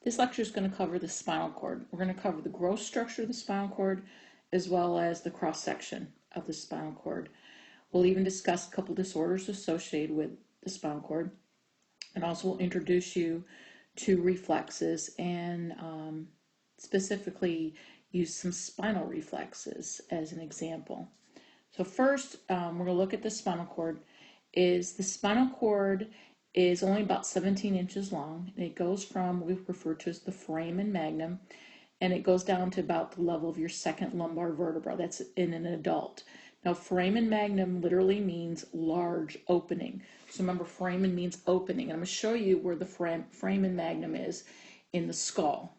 This lecture is going to cover the spinal cord. We're going to cover the gross structure of the spinal cord as well as the cross-section of the spinal cord. We'll even discuss a couple disorders associated with the spinal cord, and also we'll introduce you to reflexes and specifically use some spinal reflexes as an example. So first, we're going to look at the spinal cord. The spinal cord is only about 17 inches long, and it goes from what we refer to as the foramen magnum, and it goes down to about the level of your second lumbar vertebra. That's in an adult. Now, foramen magnum literally means large opening. So remember, foramen means opening. And I'm going to show you where the foramen magnum is in the skull.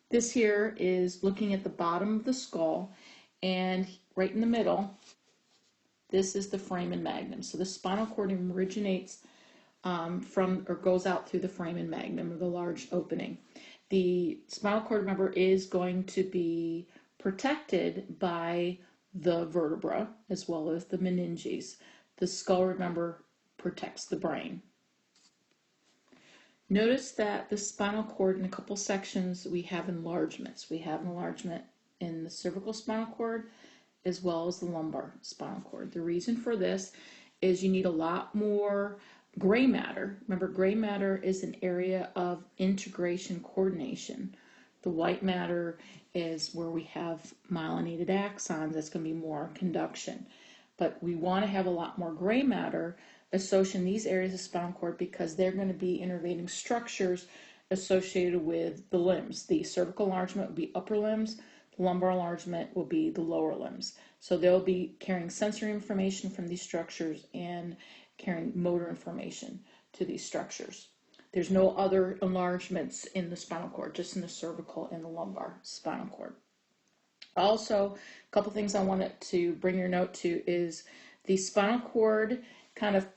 This here is looking at the bottom of the skull, and right in the middle, this is the foramen magnum. So the spinal cord originates from or goes out through the foramen magnum, or the large opening. The spinal cord, remember, is going to be protected by the vertebra as well as the meninges. The skull, remember, protects the brain. Notice that the spinal cord, in a couple sections, we have enlargements. We have enlargement in the cervical spinal cord as well as the lumbar spinal cord. The reason for this is you need a lot more gray matter. Remember, gray matter is an area of integration coordination. The white matter is where we have myelinated axons. That's going to be more conduction. But we want to have a lot more gray matter associated in these areas of spinal cord because they're going to be innervating structures associated with the limbs. The cervical enlargement will be upper limbs. The lumbar enlargement will be the lower limbs. So they'll be carrying sensory information from these structures and carrying motor information to these structures. There's no other enlargements in the spinal cord, just in the cervical and the lumbar spinal cord. Also, a couple things I wanted to bring your note to is the spinal cord kind of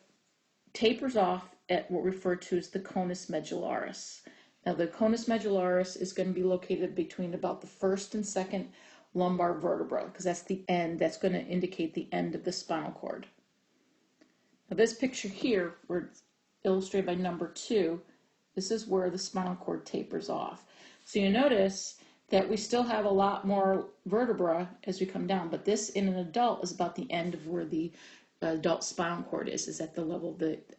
tapers off at what we refer to as the conus medullaris. Now, the conus medullaris is going to be located between about the first and second lumbar vertebra, because that's the end. That's going to indicate the end of the spinal cord. Now, this picture here, where it's illustrated by number 2, this is where the spinal cord tapers off. So you notice that we still have a lot more vertebra as we come down, but this in an adult is about the end of where the adult spinal cord is at the level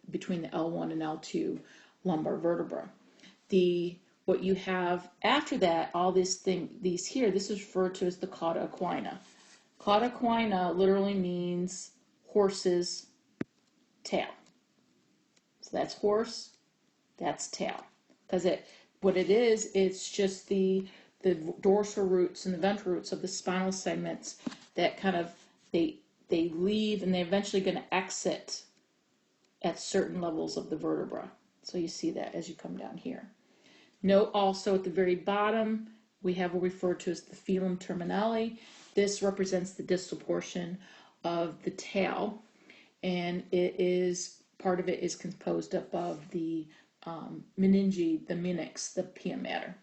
between the L1 and L2 lumbar vertebra. What you have after that, all these here, this is referred to as the cauda equina. Cauda equina literally means horse's tail. So that's horse, that's tail. Because what it is, it's just the dorsal roots and the ventral roots of the spinal segments that kind of, they leave and they're eventually going to exit at certain levels of the vertebra. So you see that as you come down here. Note also at the very bottom, we have what we refer to as the filum terminale. This represents the distal portion of the tail, and part of it is composed up of the meninge, the meninx, the pia mater.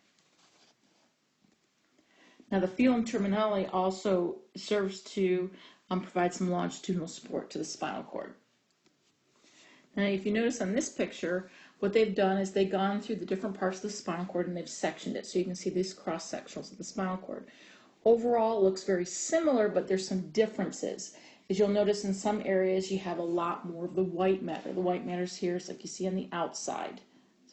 Now, the filum terminale also serves to provide some longitudinal support to the spinal cord. Now, if you notice on this picture, what they've done is they've gone through the different parts of the spinal cord and they've sectioned it, so you can see these cross-sectionals of the spinal cord. Overall, it looks very similar, but there's some differences. As you'll notice, in some areas, you have a lot more of the white matter. The white matter is here, it's like you see on the outside.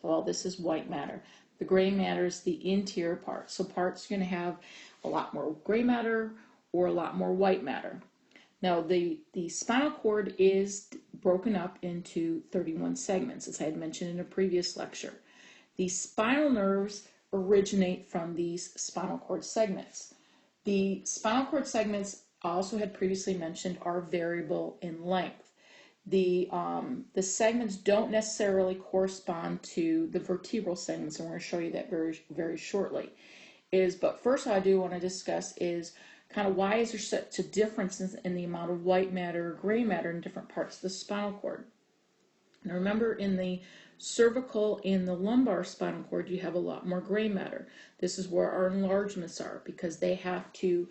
So all this is white matter. The gray matter is the interior part. So parts are going to have a lot more gray matter or a lot more white matter. Now, the spinal cord is broken up into 31 segments, as I had mentioned in a previous lecture. The spinal nerves originate from these spinal cord segments. The spinal cord segments, also had previously mentioned, are variable in length. The segments don't necessarily correspond to the vertebral segments, and we're going to show you that very, very shortly. But first, what I do want to discuss is kind of why is there such a difference in the amount of white matter or gray matter in different parts of the spinal cord. Now remember, in the cervical and the lumbar spinal cord, you have a lot more gray matter. This is where our enlargements are, because they have to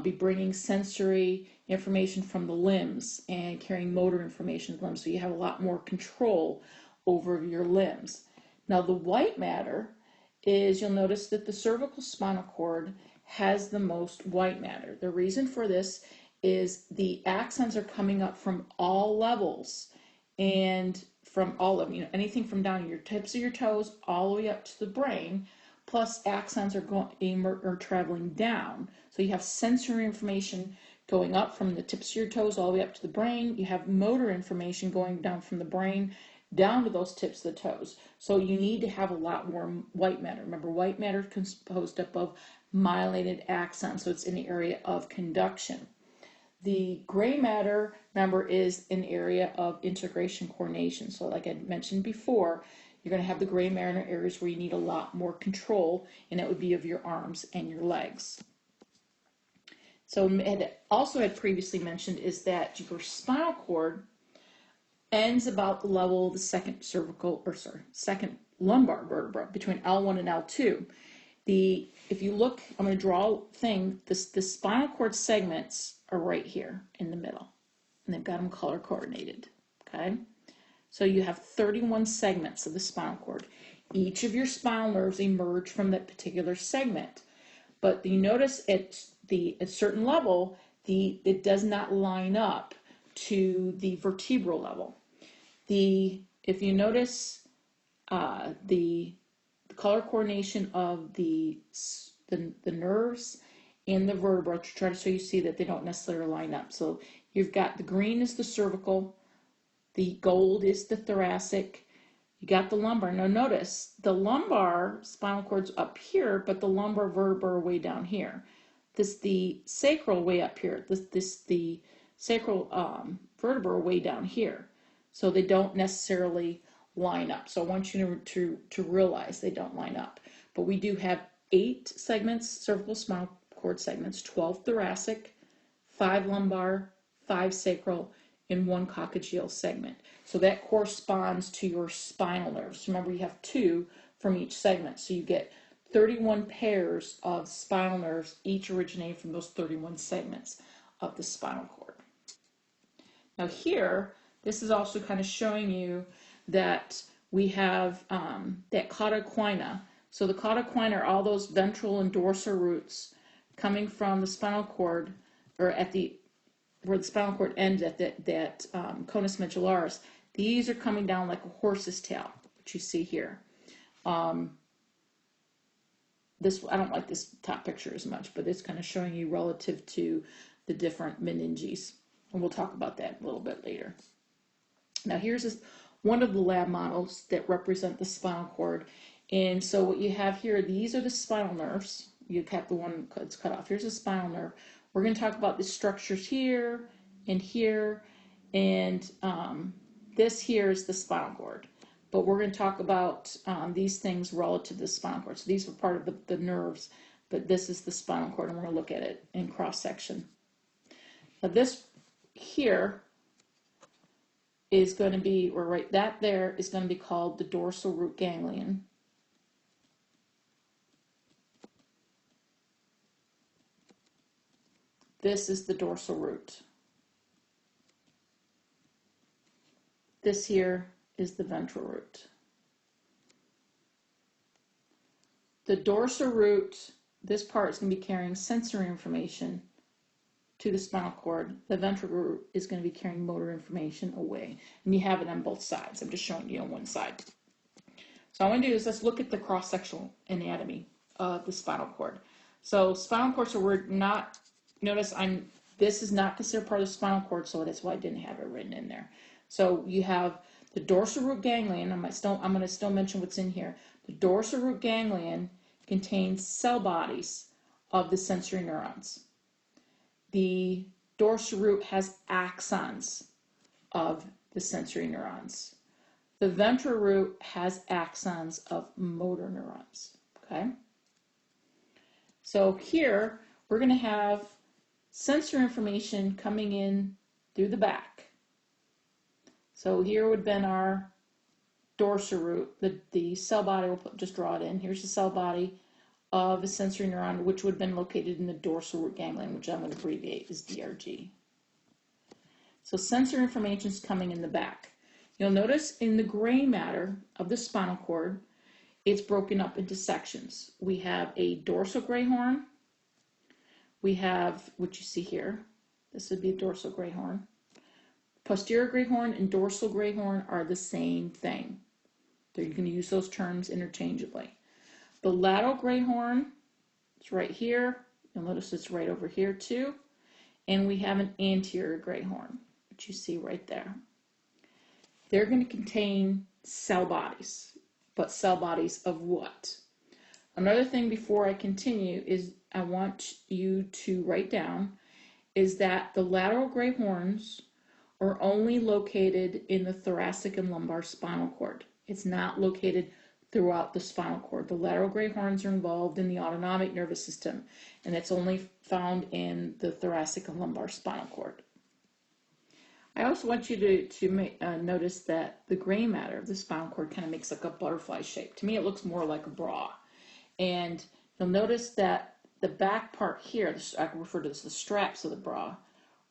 be bringing sensory information from the limbs and carrying motor information to the limbs, so you have a lot more control over your limbs. Now the white matter is, you'll notice that the cervical spinal cord has the most white matter. The reason for this is the axons are coming up from all levels, and from all of, anything from down your tips of your toes all the way up to the brain, plus axons are traveling down. So you have sensory information going up from the tips of your toes all the way up to the brain. You have motor information going down from the brain down to those tips of the toes. So you need to have a lot more white matter. Remember, white matter is composed up of myelinated axons, so it's in the area of conduction. The gray matter, remember, is an area of integration coordination. So like I mentioned before, you're going to have the gray matter in areas where you need a lot more control, and that would be of your arms and your legs. So also had previously mentioned is that your spinal cord ends about the level of the second lumbar vertebra, between L1 and L2. If you look, I'm going to draw a thing, the spinal cord segments are right here in the middle, and they've got them color coordinated, okay? So you have 31 segments of the spinal cord. Each of your spinal nerves emerge from that particular segment, but you notice at a certain level, it does not line up to the vertebral level. If you notice the color coordination of the nerves and the vertebra, to try to so you see that they don't necessarily line up. So you've got the green is the cervical, the gold is the thoracic, you got the lumbar. Now notice the lumbar spinal cord's up here, but the lumbar vertebra are way down here. The sacral way up here. The sacral vertebra are way down here. So they don't necessarily line up. So I want you to realize they don't line up. But we do have 8 segments, cervical spinal cord segments, 12 thoracic, 5 lumbar, 5 sacral, and 1 coccygeal segment. So that corresponds to your spinal nerves. Remember, you have 2 from each segment. So you get 31 pairs of spinal nerves, each originating from those 31 segments of the spinal cord. Now here, this is also kind of showing you that we have that cauda equina. So the cauda equina are all those ventral and dorsal roots coming from the spinal cord, or where the spinal cord ends at that conus medullaris. These are coming down like a horse's tail, which you see here. I don't like this top picture as much, but it's kind of showing you relative to the different meninges. And we'll talk about that a little bit later. Now here's one of the lab models that represent the spinal cord. And so what you have here, these are the spinal nerves. You have the one that's cut off. Here's a spinal nerve. We're going to talk about the structures here, and this here is the spinal cord. But we're going to talk about these things relative to the spinal cord. So these are part of the nerves, but this is the spinal cord, and we're going to look at it in cross-section. Now this here is going to be, that there is going to be called the dorsal root ganglion. This is the dorsal root. This here is the ventral root. The dorsal root, this part is going to be carrying sensory information to the spinal cord. The ventral root is going to be carrying motor information away. And you have it on both sides. I'm just showing you on one side. So what I want to do is let's look at the cross-sectional anatomy of the spinal cord. So spinal cord, so we're not, notice this is not considered part of the spinal cord, so that's why I didn't have it written in there. So you have the dorsal root ganglion. I'm going to still mention what's in here. The dorsal root ganglion contains cell bodies of the sensory neurons. The dorsal root has axons of the sensory neurons. The ventral root has axons of motor neurons. Okay? So here we're going to have sensory information coming in through the back. So here would have been our dorsal root, the cell body, we'll just draw it in. Here's the cell body of a sensory neuron, which would have been located in the dorsal root ganglion, which I'm going to abbreviate as DRG. So sensory information is coming in the back. You'll notice in the gray matter of the spinal cord, it's broken up into sections. We have a dorsal gray horn. We have what you see here. This would be a dorsal gray horn. Posterior gray horn and dorsal gray horn are the same thing. They're going to use those terms interchangeably. The lateral gray horn is right here. You'll notice it's right over here too. And we have an anterior gray horn, which you see right there. They're going to contain cell bodies. But cell bodies of what? Another thing before I continue is I want you to write down is that the lateral gray horns are only located in the thoracic and lumbar spinal cord. It's not located throughout the spinal cord. The lateral gray horns are involved in the autonomic nervous system, and it's only found in the thoracic and lumbar spinal cord. I also want you to notice that the gray matter of the spinal cord kind of makes like a butterfly shape. To me, it looks more like a bra. And you'll notice that the back part here, I can refer to this as the straps of the bra,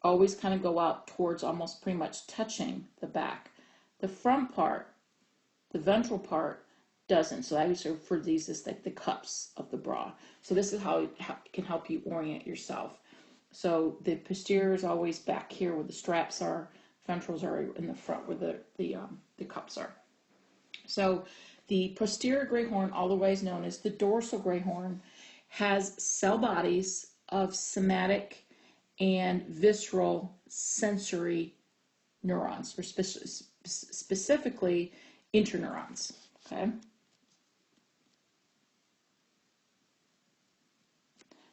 always kind of go out towards almost pretty much touching the back. The front part, the ventral part, doesn't. So I used to refer to these as like the cups of the bra. So this is how it can help you orient yourself. So the posterior is always back here where the straps are. Ventrals are in the front where the cups are. So the posterior gray horn, otherwise known as the dorsal gray horn, has cell bodies of somatic and visceral sensory neurons, or specifically interneurons. Okay.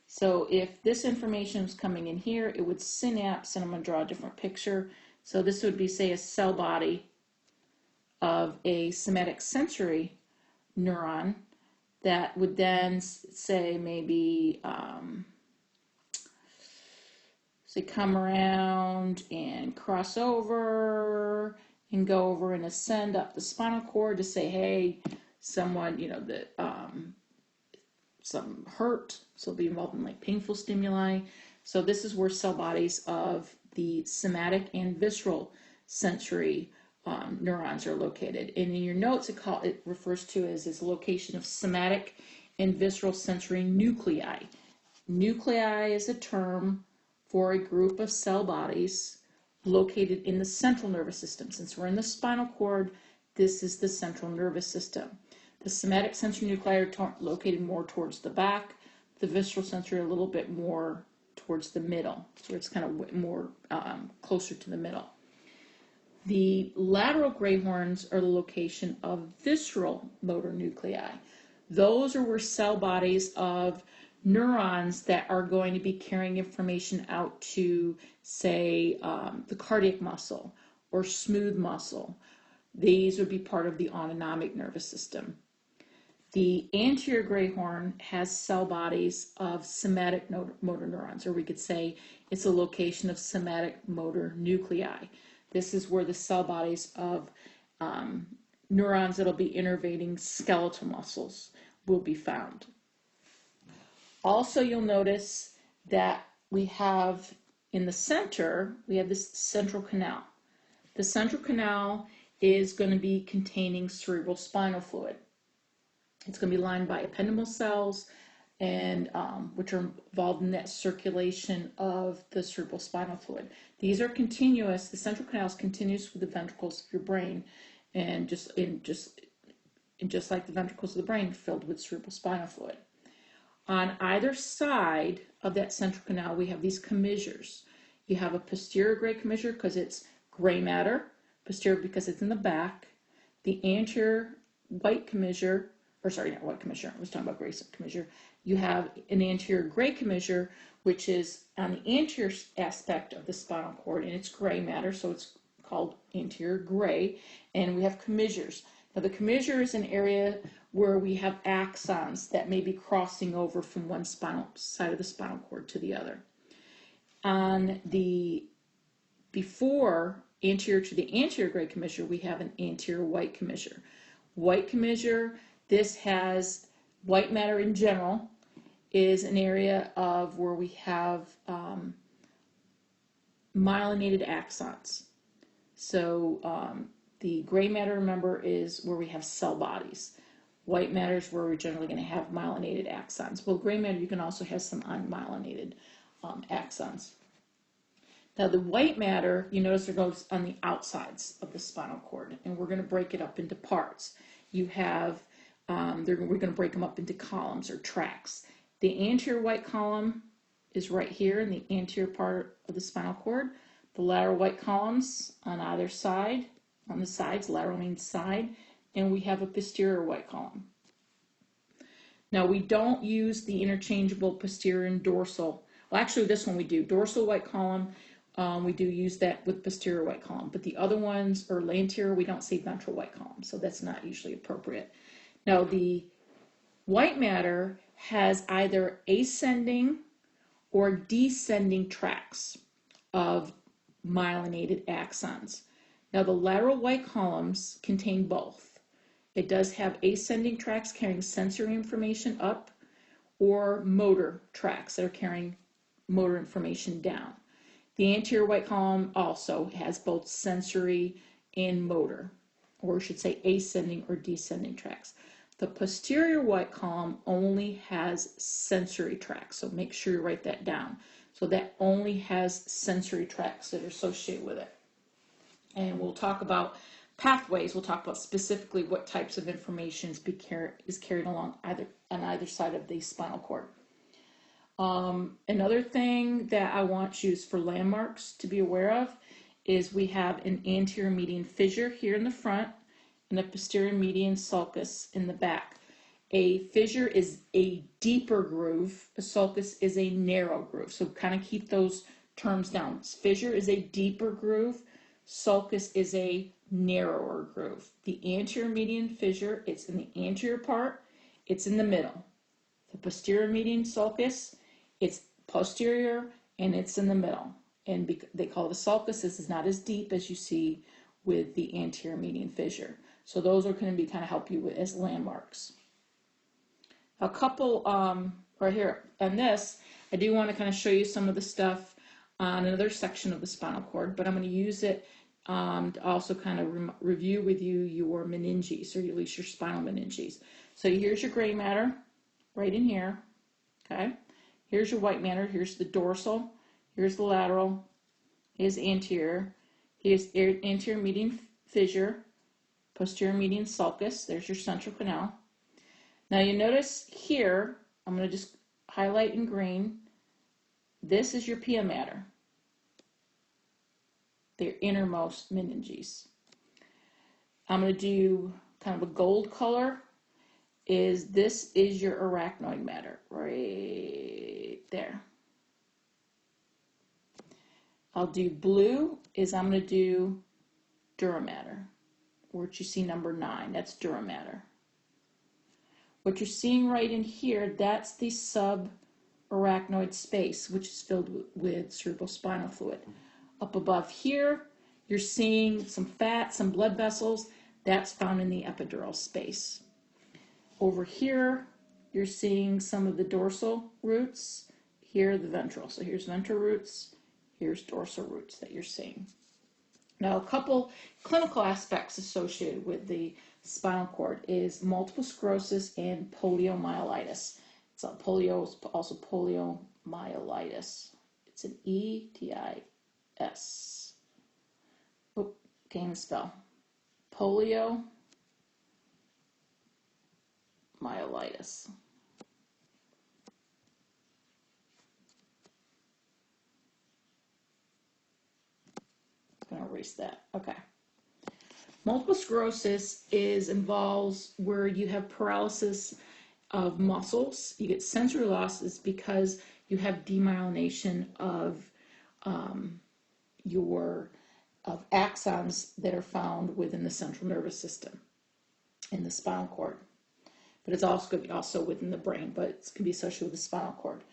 So if this information is coming in here, it would synapse, and I'm going to draw a different picture. So this would be, say, a cell body of a somatic sensory neuron that would then, say, maybe, say, come around and cross over and go over and ascend up the spinal cord to say, hey, someone, that some hurt, so it'll be involved in like painful stimuli. So this is where cell bodies of the somatic and visceral sensory neurons are located. And in your notes, it refers to as its location of somatic and visceral sensory nuclei. Nuclei is a term for a group of cell bodies located in the central nervous system. Since we're in the spinal cord, this is the central nervous system. The somatic sensory nuclei are located more towards the back. The visceral sensory a little bit more towards the middle, so it's kind of more closer to the middle. The lateral gray horns are the location of visceral motor nuclei. Those are where cell bodies of neurons that are going to be carrying information out to, say, the cardiac muscle or smooth muscle. These would be part of the autonomic nervous system. The anterior gray horn has cell bodies of somatic motor neurons, or we could say it's a location of somatic motor nuclei. This is where the cell bodies of neurons that will be innervating skeletal muscles will be found. Also, you'll notice that we have in the center, we have this central canal. The central canal is going to be containing cerebral spinal fluid. It's going to be lined by ependymal cells, and which are involved in that circulation of the cerebral spinal fluid. These are continuous. The central canal is continuous with the ventricles of your brain, and just like the ventricles of the brain, filled with cerebral spinal fluid. On either side of that central canal, we have these commissures. You have a posterior gray commissure because it's gray matter, posterior because it's in the back, the anterior white commissure, or sorry, not white commissure, I was talking about gray commissure. You have an anterior gray commissure, which is on the anterior aspect of the spinal cord, and it's gray matter, so it's called anterior gray, and we have commissures. Now, the commissure is an area where we have axons that may be crossing over from one spinal side of the spinal cord to the other. On the before anterior to the anterior gray commissure, we have an anterior white commissure. White commissure, this has white matter in general, is an area of where we have myelinated axons. So the gray matter, remember, is where we have cell bodies. White matter is where we're generally going to have myelinated axons. Well, gray matter, you can also have some unmyelinated axons. Now the white matter, you notice it goes on the outsides of the spinal cord, and we're going to break it up into parts. You have, we're going to break them up into columns or tracks. The anterior white column is right here in the anterior part of the spinal cord. The lateral white columns on either side, on the sides, lateral means side, and we have a posterior white column. Now we don't use the interchangeable posterior and dorsal. Well, actually this one we do. Dorsal white column, we do use that with posterior white column, but the other ones are anterior, we don't say ventral white column, so that's not usually appropriate. Now the white matter has either ascending or descending tracts of myelinated axons. Now the lateral white columns contain both. It does have ascending tracts carrying sensory information up, or motor tracts that are carrying motor information down. The anterior white column also has both sensory and motor, or I should say ascending or descending tracts. The posterior white column only has sensory tracts, so make sure you write that down. So that only has sensory tracts that are associated with it. And we'll talk about pathways. We'll talk about specifically what types of information is carried along on either side of the spinal cord. Another thing that I want you for landmarks to be aware of is we have an anterior median fissure here in the front and a posterior median sulcus in the back. A fissure is a deeper groove. A sulcus is a narrow groove. So kind of keep those terms down. Fissure is a deeper groove. Sulcus is a narrower groove. The anterior median fissure, it's in the anterior part. It's in the middle. The posterior median sulcus, it's posterior and it's in the middle. And they call it a sulcus. This is not as deep as you see with the anterior median fissure. So those are going to be kind of help you with, as landmarks. A couple right here on this, I do want to kind of show you some of the stuff on another section of the spinal cord, but I'm going to use it to also kind of review with you your meninges, or at least your spinal meninges. So here's your gray matter right in here. Okay, here's your white matter. Here's the dorsal. Here's the lateral. Here's anterior. Here's anterior median fissure. Posterior median sulcus. There's your central canal. Now you notice here, I'm going to just highlight in green. This is your pia mater. Their innermost meninges. I'm going to do kind of a gold color. This is your arachnoid matter right there. I'll do blue I'm going to do dura mater, which you see number 9. That's dura mater. What you're seeing right in here, that's the subarachnoid space, which is filled with cerebrospinal fluid. Up above here, you're seeing some fat, some blood vessels. That's found in the epidural space. Over here, you're seeing some of the dorsal roots. Here, the ventral. So here's ventral roots. Here's dorsal roots that you're seeing. Now, a couple clinical aspects associated with the spinal cord is multiple sclerosis and poliomyelitis. So polio is also poliomyelitis. It's an E-T-I-S. Oh, can't even spell. Poliomyelitis. I'm going to erase that. Okay. Multiple sclerosis involves where you have paralysis of muscles. You get sensory losses because you have demyelination of axons that are found within the central nervous system in the spinal cord. But it's also going to be also within the brain, but it's going to be associated with the spinal cord.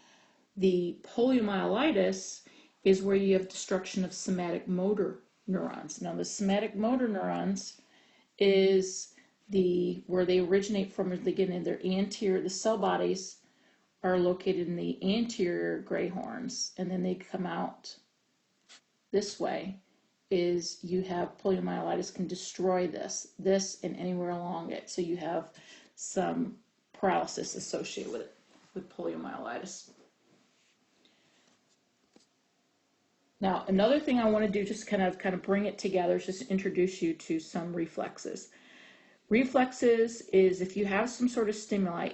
The poliomyelitis is where you have destruction of somatic motor neurons. Now, the somatic motor neurons is where they originate from. They get in their anterior. The cell bodies are located in the anterior gray horns, and then they come out this way. Is you have poliomyelitis can destroy this and anywhere along it. So you have some paralysis associated with it, with poliomyelitis. Now, another thing I want to do, just kind of bring it together, is just introduce you to some reflexes. Reflexes is if you have some sort of stimuli,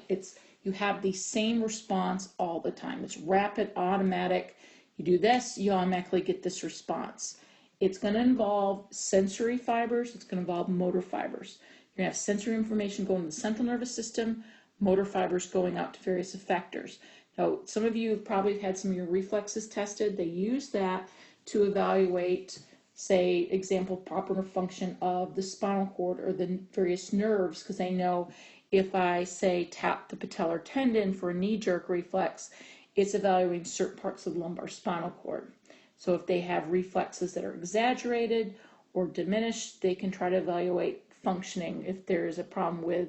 you have the same response all the time. It's rapid, automatic. You do this, you automatically get this response. It's going to involve sensory fibers. It's going to involve motor fibers. You're going to have sensory information going to the central nervous system, motor fibers going out to various effectors. Now, some of you have probably had some of your reflexes tested. They use that to evaluate, say, example, proper function of the spinal cord or the various nerves, because they know if I, say, tap the patellar tendon for a knee-jerk reflex, it's evaluating certain parts of the lumbar spinal cord. So if they have reflexes that are exaggerated or diminished, they can try to evaluate functioning if there is a problem with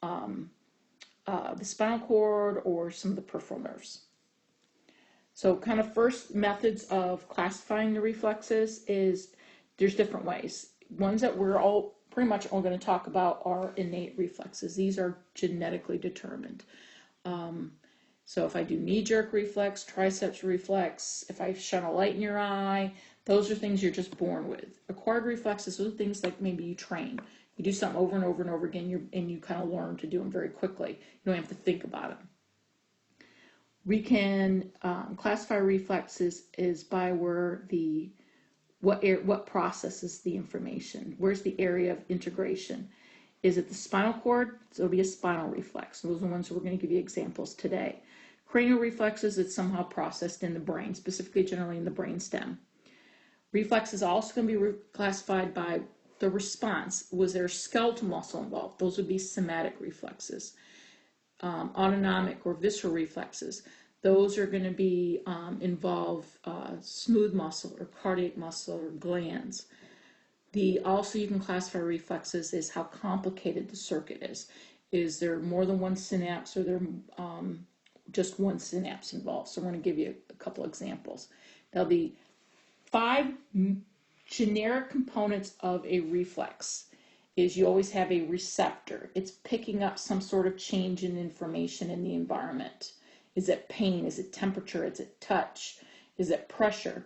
the spinal cord or some of the peripheral nerves. So kind of first methods of classifying the reflexes is there's different ways. Ones that we're all pretty much all going to talk about are innate reflexes. These are genetically determined. So if I do knee-jerk reflex, triceps reflex, if I shine a light in your eye, those are things you're just born with. Acquired reflexes are things like maybe you train. You do something over and over and over again, and you kind of learn to do them very quickly. You don't have to think about them. We can classify reflexes is by where what processes the information. Where's the area of integration? Is it the spinal cord? So it'll be a spinal reflex. Those are the ones we're going to give you examples today. Cranial reflexes, it's somehow processed in the brain, specifically generally in the brain stem. Reflex is also going to be classified by the response. Was there a skeletal muscle involved? Those would be somatic reflexes. Autonomic or visceral reflexes. Those are going to be involve smooth muscle or cardiac muscle or glands. Also, you can classify reflexes as how complicated the circuit is. Is there more than one synapse, or there just one synapse involved? So we're going to give you a couple examples. Now, the 5 generic components of a reflex is you always have a receptor. It's picking up some sort of change in information in the environment. Is it pain? Is it temperature? Is it touch? Is it pressure?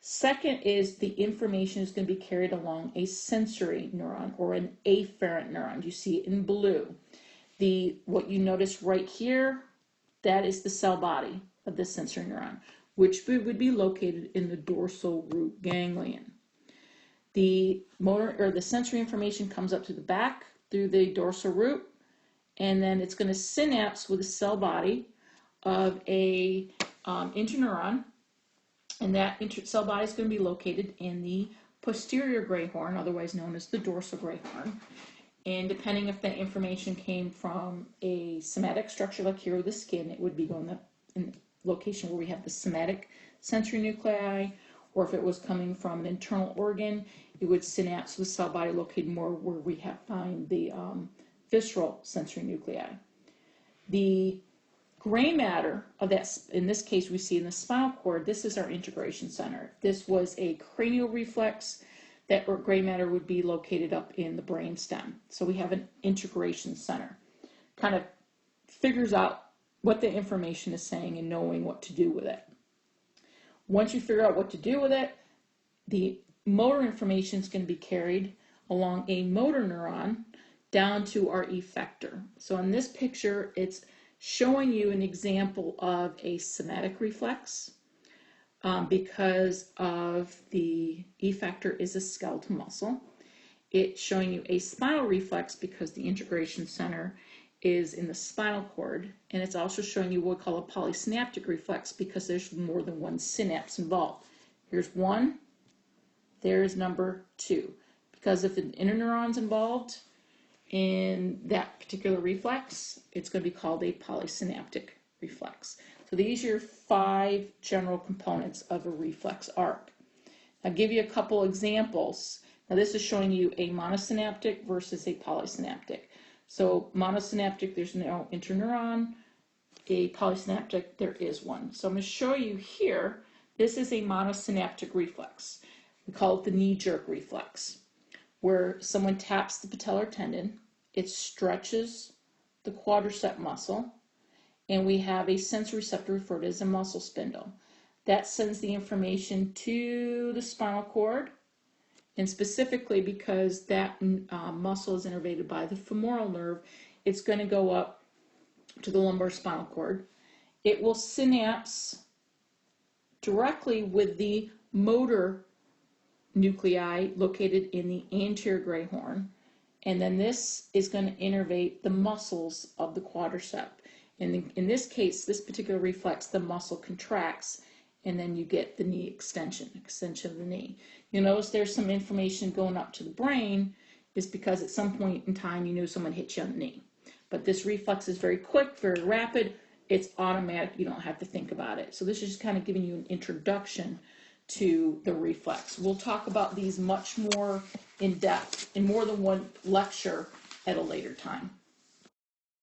Second is the information is going to be carried along a sensory neuron or an afferent neuron. You see it in blue. What you notice right here, that is the cell body of the sensory neuron, which would be located in the dorsal root ganglion. The motor or the sensory information comes up to the back through the dorsal root, and then it's going to synapse with the cell body of a interneuron, and that cell body is going to be located in the posterior gray horn, otherwise known as the dorsal gray horn. And depending if that information came from a somatic structure like here with the skin, it would be going in the location where we have the somatic sensory nuclei, or if it was coming from an internal organ, it would synapse with cell body located more where we find the visceral sensory nuclei. The gray matter of that, in this case we see in the spinal cord, this is our integration center. This was a cranial reflex. That gray matter would be located up in the brain stem. So we have an integration center. Kind of figures out what the information is saying and knowing what to do with it. Once you figure out what to do with it, the motor information is going to be carried along a motor neuron down to our effector. So in this picture, it's showing you an example of a somatic reflex. Because of the effector is a skeletal muscle. It's showing you a spinal reflex because the integration center is in the spinal cord, and it's also showing you what we call a polysynaptic reflex because there's more than one synapse involved. Here's one, there's number 2. Because if an interneuron's involved in that particular reflex, it's going to be called a polysynaptic reflex. So these are your 5 general components of a reflex arc. I'll give you a couple examples. Now this is showing you a monosynaptic versus a polysynaptic. So monosynaptic, there's no interneuron. A polysynaptic, there is one. So I'm going to show you here, this is a monosynaptic reflex. We call it the knee-jerk reflex, where someone taps the patellar tendon, it stretches the quadricep muscle, and we have a sensory receptor referred to as a muscle spindle. That sends the information to the spinal cord, and specifically because that muscle is innervated by the femoral nerve, it's going to go up to the lumbar spinal cord. It will synapse directly with the motor nuclei located in the anterior gray horn, and then this is going to innervate the muscles of the quadricep. And in this case, this particular reflex, the muscle contracts, and then you get the knee extension of the knee. You'll notice there's some information going up to the brain, is because at some point in time you know someone hit you on the knee. But this reflex is very quick, very rapid, it's automatic, you don't have to think about it. So this is just kind of giving you an introduction to the reflex. We'll talk about these much more in depth in more than one lecture at a later time.